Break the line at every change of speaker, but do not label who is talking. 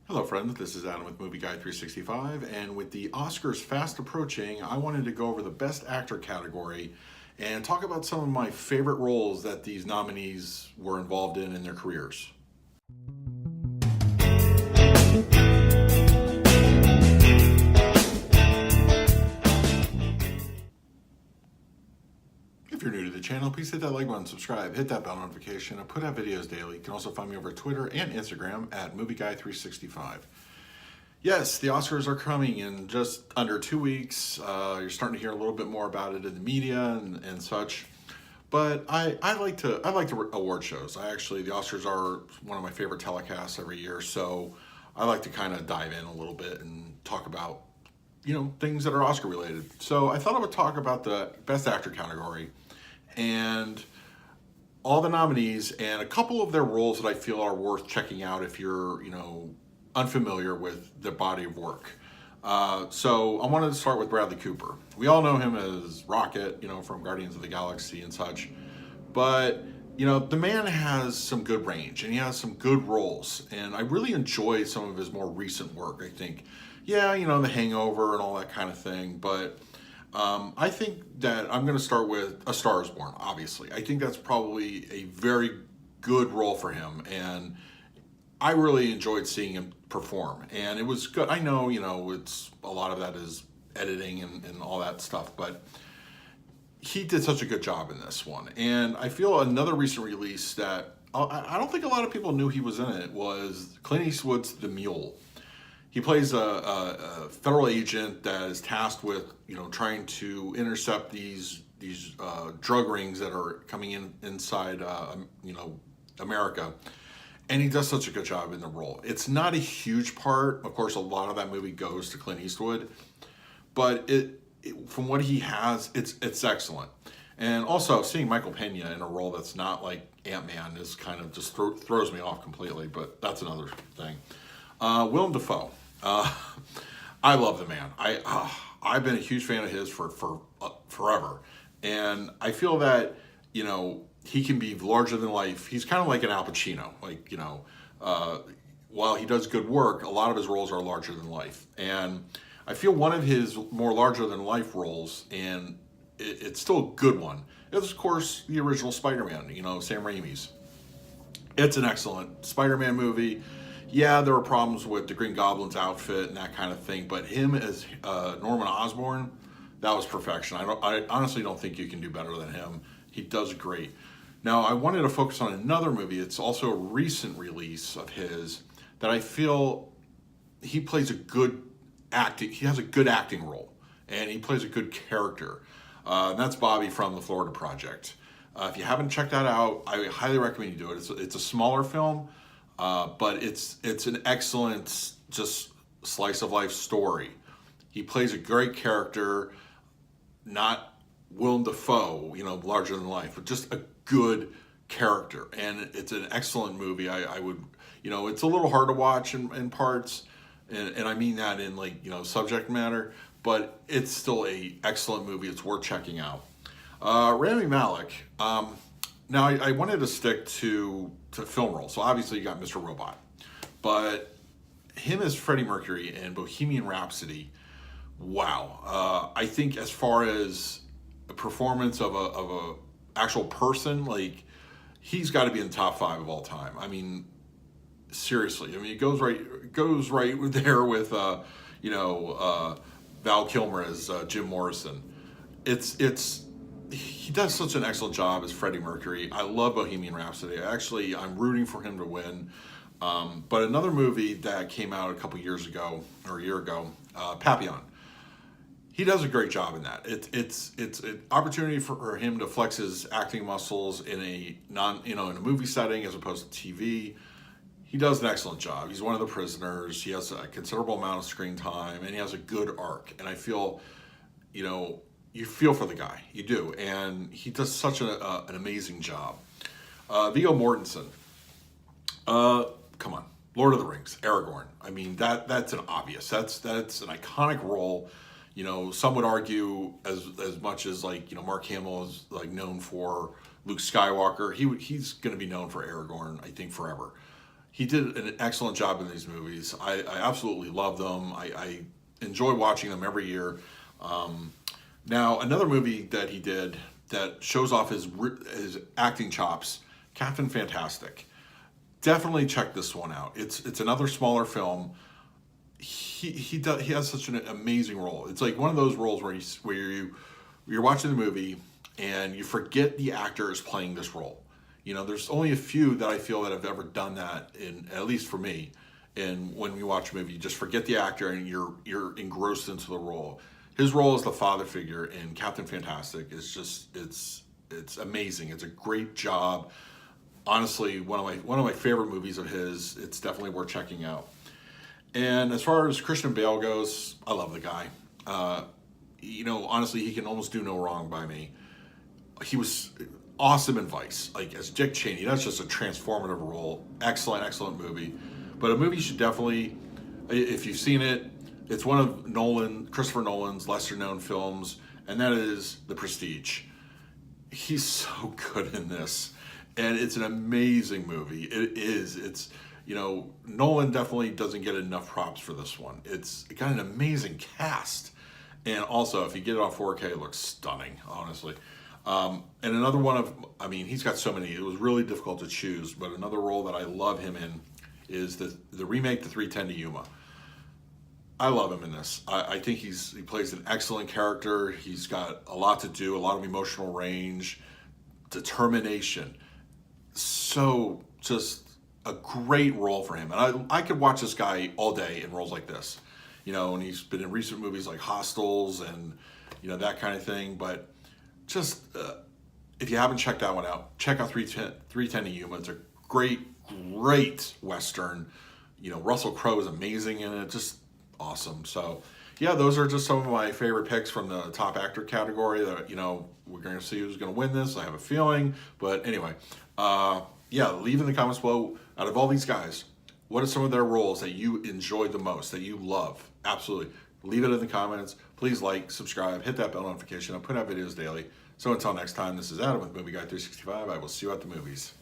Hello friends, this is Adam with Movie Guy 365, and with the Oscars fast approaching, I wanted to go over the Best Actor category and talk about some of my favorite roles that these nominees were involved in their careers. If you're new to the channel, please hit that like button, subscribe, hit that bell notification. I put out videos daily. You can also find me over Twitter and Instagram at Movie Guy 365. Yes, the Oscars are coming in just under 2 weeks. You're starting to hear a little bit more about it in the media and such. But I like the award shows. The Oscars are one of my favorite telecasts every year, so I like to kind of dive in a little bit and talk about, things that are Oscar related. So I thought I would talk about the Best Actor category and all the nominees and a couple of their roles that I feel are worth checking out if you're, unfamiliar with the body of work. So I wanted to start with Bradley Cooper. We all know him as Rocket, from Guardians of the Galaxy and such. But, the man has some good range and he has some good roles. And I really enjoy some of his more recent work, I think. Yeah, The Hangover and all that kind of thing. But I think that I'm going to start with A Star is Born, obviously. I think that's probably a very good role for him. And I really enjoyed seeing him perform, and it was good. I know, it's a lot of that is editing and all that stuff, but he did such a good job in this one. And I feel another recent release that I don't think a lot of people knew he was in it was Clint Eastwood's The Mule. He plays a federal agent that is tasked with, trying to intercept these drug rings that are coming inside, America. And he does such a good job in the role. It's not a huge part. Of course, a lot of that movie goes to Clint Eastwood. But from what he has, it's excellent. And also, seeing Michael Pena in a role that's not like Ant-Man is kind of just throws me off completely. But that's another thing. Willem Dafoe. I love the man. I've been a huge fan of his for forever. And I feel that, he can be larger than life. He's kind of like an Al Pacino. While he does good work, a lot of his roles are larger than life. And I feel one of his more larger than life roles, and it's still a good one, is of course the original Spider-Man, Sam Raimi's. It's an excellent Spider-Man movie. Yeah, there are problems with the Green Goblin's outfit and that kind of thing, but him as Norman Osborn, that was perfection. I honestly don't think you can do better than him. He does great. Now, I wanted to focus on another movie. It's also a recent release of his that I feel he plays a good acting. He has a good acting role, and he plays a good character. And that's Bobby from The Florida Project. If you haven't checked that out, I highly recommend you do it. It's a smaller film, but it's an excellent just slice of life story. He plays a great character, not Willem Dafoe, larger than life, but just a good character. And it's an excellent movie. I would, it's a little hard to watch in parts, and I mean that in subject matter, but it's still a excellent movie. It's worth checking out. Rami Malek. Now I wanted to stick to film roles. So obviously you got Mr. Robot, but him as Freddie Mercury in Bohemian Rhapsody. Wow. I think as far as a performance of a actual person, he's got to be in the top 5 of all time. I mean, seriously. I mean, it goes right there with Val Kilmer as Jim Morrison. He does such an excellent job as Freddie Mercury. I love Bohemian Rhapsody. I'm rooting for him to win. But another movie that came out a year ago, Papillon. He does a great job in that. It's an opportunity for him to flex his acting muscles in in a movie setting as opposed to TV. He does an excellent job. He's one of the prisoners. He has a considerable amount of screen time, and he has a good arc. And I feel, you feel for the guy. You do, and he does such an amazing job. Viggo Mortensen. Come on, Lord of the Rings, Aragorn. I mean, that's an obvious. That's an iconic role. Some would argue as much as Mark Hamill is known for Luke Skywalker. He's going to be known for Aragorn, I think, forever. he did an excellent job in these movies. I absolutely love them. I enjoy watching them every year. Now, another movie that he did that shows off his acting chops, Captain Fantastic. Definitely check this one out. It's another smaller film. He has such an amazing role. It's like one of those roles where you're watching the movie and you forget the actor is playing this role. You know, there's only a few that I feel that have ever done that, at least for me. And when you watch a movie, you just forget the actor and you're engrossed into the role. His role as the father figure in Captain Fantastic is just it's amazing. It's a great job. Honestly, one of my favorite movies of his. It's definitely worth checking out. And as far as Christian Bale goes, I love the guy. Honestly, he can almost do no wrong by me. He was awesome in Vice, like as Dick Cheney. That's just a transformative role. Excellent movie. But a movie you should definitely, if you've seen it, it's one of Christopher Nolan's lesser known films, and that is The Prestige. He's so good in this, and it's an amazing movie. It is. It's, Nolan definitely doesn't get enough props for this one. It got an amazing cast, and also if you get it on 4K, it looks stunning, honestly. And another one he's got so many. It was really difficult to choose, but another role that I love him in is the remake, The 3:10 to Yuma. I love him in this. I think he plays an excellent character. He's got a lot to do, a lot of emotional range, determination. So just a great role for him. And I could watch this guy all day in roles like this. And he's been in recent movies like Hostels and, that kind of thing. But just, if you haven't checked that one out, check out 3:10 to Yuma. It's a great Western. Russell Crowe is amazing in it. Just awesome. So, yeah, those are just some of my favorite picks from the top actor category that, we're going to see who's going to win this. I have a feeling. But anyway, leave in the comments below, out of all these guys, what are some of their roles that you enjoyed the most, that you love? Absolutely. Leave it in the comments. Please like, subscribe, hit that bell notification. I put out videos daily. So until next time, this is Adam with Movie Guy 365. I will see you at the movies.